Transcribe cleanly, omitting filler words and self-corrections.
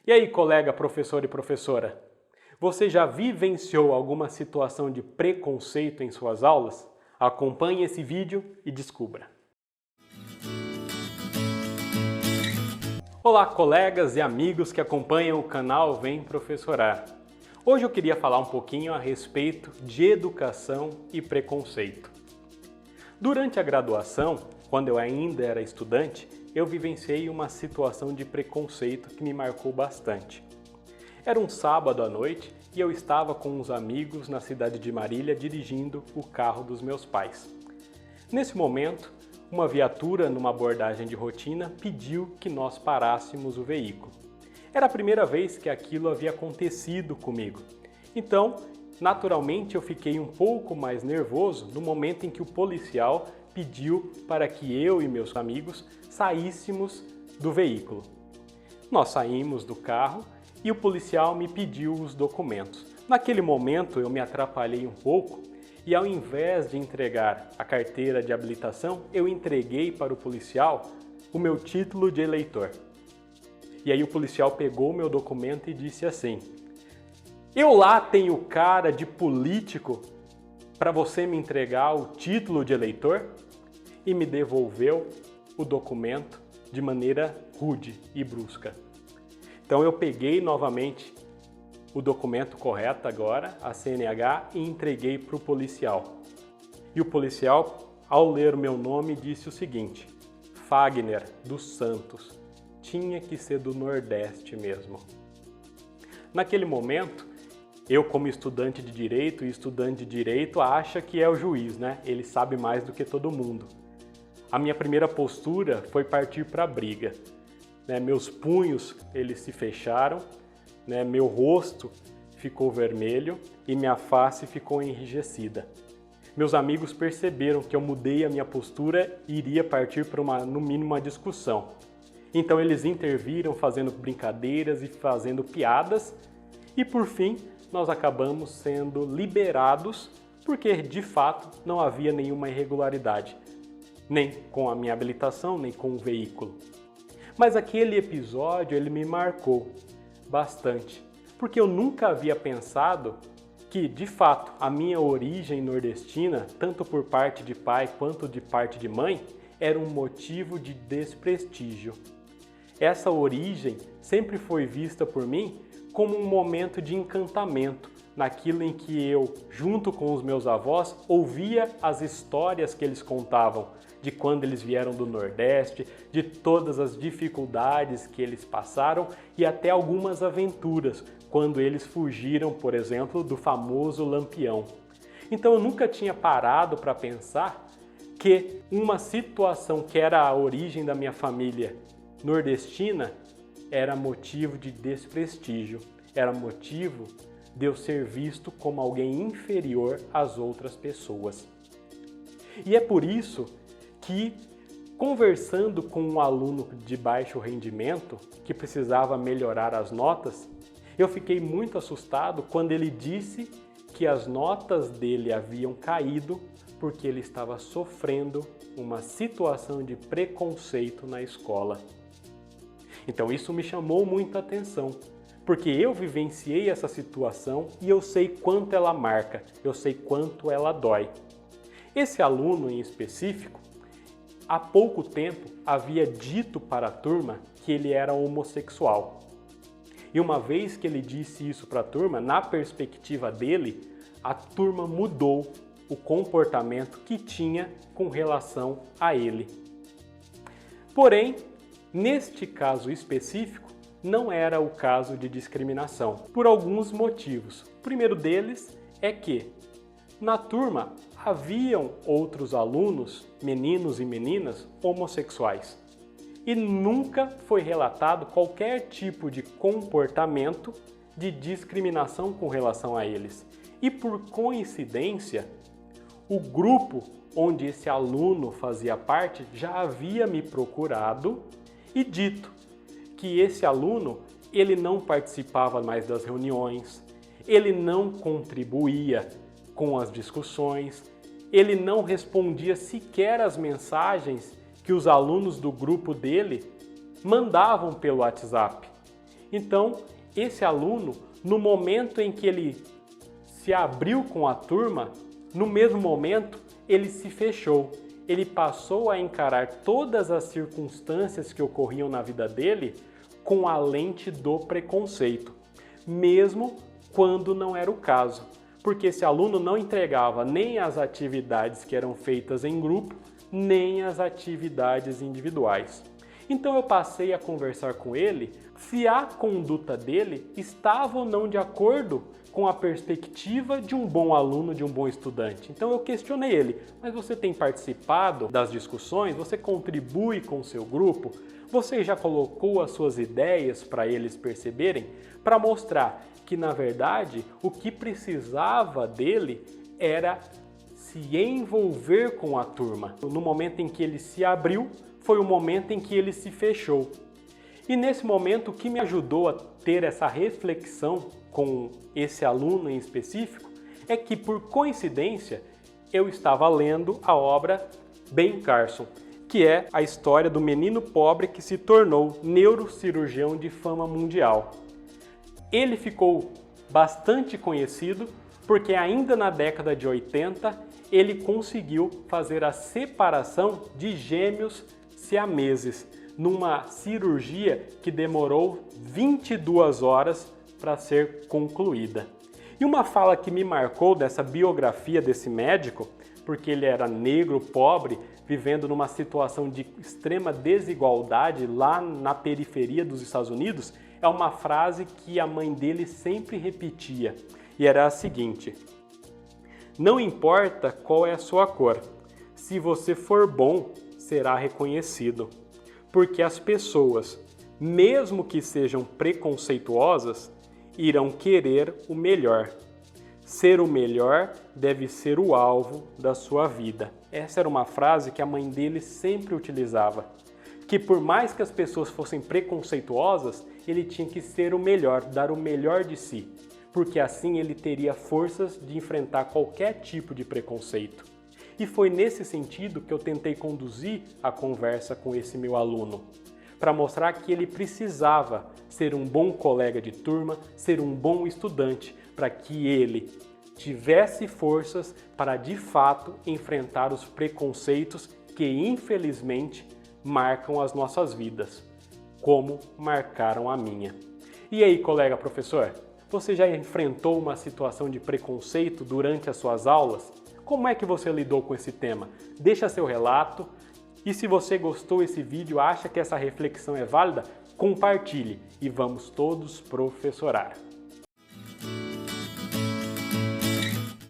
E aí, colega professor e professora? Você já vivenciou alguma situação de preconceito em suas aulas? Acompanhe esse vídeo e descubra. Olá, colegas e amigos que acompanham o canal Vem Professorar. Hoje eu queria falar um pouquinho a respeito de educação e preconceito. Durante a graduação, quando eu ainda era estudante, eu vivenciei uma situação de preconceito que me marcou bastante. Era um sábado à noite e eu estava com uns amigos na cidade de Marília dirigindo o carro dos meus pais. Nesse momento, uma viatura numa abordagem de rotina pediu que nós parássemos o veículo. Era a primeira vez que aquilo havia acontecido comigo. Então, naturalmente eu fiquei um pouco mais nervoso no momento em que o policial pediu para que eu e meus amigos saíssemos do veículo. Nós saímos do carro e o policial me pediu os documentos. Naquele momento eu me atrapalhei um pouco e ao invés de entregar a carteira de habilitação, eu entreguei para o policial o meu título de eleitor. E aí o policial pegou o meu documento e disse assim: "Eu lá tenho cara de político para você me entregar o título de eleitor?" E me devolveu o documento de maneira rude e brusca. Então eu peguei novamente o documento correto agora, a CNH, e entreguei para o policial. E o policial, ao ler o meu nome, disse o seguinte: Fagner dos Santos. Tinha que ser do Nordeste mesmo. Naquele momento, eu como estudante de Direito, e estudante de Direito acha que é o juiz, né? Ele sabe mais do que todo mundo. A minha primeira postura foi partir para a briga. Meus punhos eles se fecharam, meu rosto ficou vermelho e minha face ficou enrijecida. Meus amigos perceberam que eu mudei a minha postura e iria partir para no mínimo uma discussão. Então eles interviram fazendo brincadeiras e fazendo piadas e por fim nós acabamos sendo liberados porque de fato não havia nenhuma irregularidade, nem com a minha habilitação, nem com o veículo. Mas aquele episódio ele me marcou bastante, porque eu nunca havia pensado que, de fato, a minha origem nordestina, tanto por parte de pai quanto de parte de mãe, era um motivo de desprestígio. Essa origem sempre foi vista por mim como um momento de encantamento, naquilo em que eu, junto com os meus avós, ouvia as histórias que eles contavam de quando eles vieram do Nordeste, de todas as dificuldades que eles passaram e até algumas aventuras, quando eles fugiram, por exemplo, do famoso Lampião. Então eu nunca tinha parado para pensar que uma situação que era a origem da minha família nordestina era motivo de desprestígio, era motivo de eu ser visto como alguém inferior às outras pessoas. E é por isso que, conversando com um aluno de baixo rendimento que precisava melhorar as notas, eu fiquei muito assustado quando ele disse que as notas dele haviam caído porque ele estava sofrendo uma situação de preconceito na escola. Então isso me chamou muita atenção, porque eu vivenciei essa situação e eu sei quanto ela marca, eu sei quanto ela dói. Esse aluno em específico, há pouco tempo havia dito para a turma que ele era homossexual. E uma vez que ele disse isso para a turma, na perspectiva dele, a turma mudou o comportamento que tinha com relação a ele. Porém, neste caso específico, não era o caso de discriminação, por alguns motivos. O primeiro deles é que, na turma, haviam outros alunos, meninos e meninas, homossexuais. E nunca foi relatado qualquer tipo de comportamento de discriminação com relação a eles. E por coincidência, o grupo onde esse aluno fazia parte já havia me procurado e dito que esse aluno ele não participava mais das reuniões, ele não contribuía com as discussões, ele não respondia sequer às mensagens que os alunos do grupo dele mandavam pelo WhatsApp. Então, esse aluno, no momento em que ele se abriu com a turma, no mesmo momento ele se fechou. Ele passou a encarar todas as circunstâncias que ocorriam na vida dele com a lente do preconceito, mesmo quando não era o caso, porque esse aluno não entregava nem as atividades que eram feitas em grupo, nem as atividades individuais. Então eu passei a conversar com ele se a conduta dele estava ou não de acordo com a perspectiva de um bom aluno, de um bom estudante. Então eu questionei ele, mas você tem participado das discussões? Você contribui com o seu grupo? Você já colocou as suas ideias para eles perceberem? Para mostrar que, na verdade, o que precisava dele era se envolver com a turma. No momento em que ele se abriu, foi o momento em que ele se fechou. E nesse momento, o que me ajudou a ter essa reflexão com esse aluno em específico é que, por coincidência, eu estava lendo a obra Ben Carson, que é a história do menino pobre que se tornou neurocirurgião de fama mundial. Ele ficou bastante conhecido porque ainda na década de 80 ele conseguiu fazer a separação de gêmeos siameses numa cirurgia que demorou 22 horas para ser concluída. E uma fala que me marcou dessa biografia desse médico, porque ele era negro, pobre, vivendo numa situação de extrema desigualdade lá na periferia dos Estados Unidos, é uma frase que a mãe dele sempre repetia, e era a seguinte: não importa qual é a sua cor, se você for bom, será reconhecido, porque as pessoas, mesmo que sejam preconceituosas, irão querer o melhor. Ser o melhor deve ser o alvo da sua vida. Essa era uma frase que a mãe dele sempre utilizava. Que por mais que as pessoas fossem preconceituosas, ele tinha que ser o melhor, dar o melhor de si, porque assim ele teria forças de enfrentar qualquer tipo de preconceito. E foi nesse sentido que eu tentei conduzir a conversa com esse meu aluno, para mostrar que ele precisava ser um bom colega de turma, ser um bom estudante, para que ele tivesse forças para de fato enfrentar os preconceitos que infelizmente marcam as nossas vidas, como marcaram a minha. E aí, colega professor, você já enfrentou uma situação de preconceito durante as suas aulas? Como é que você lidou com esse tema? Deixa seu relato. E se você gostou desse vídeo, acha que essa reflexão é válida, compartilhe e vamos todos professorar.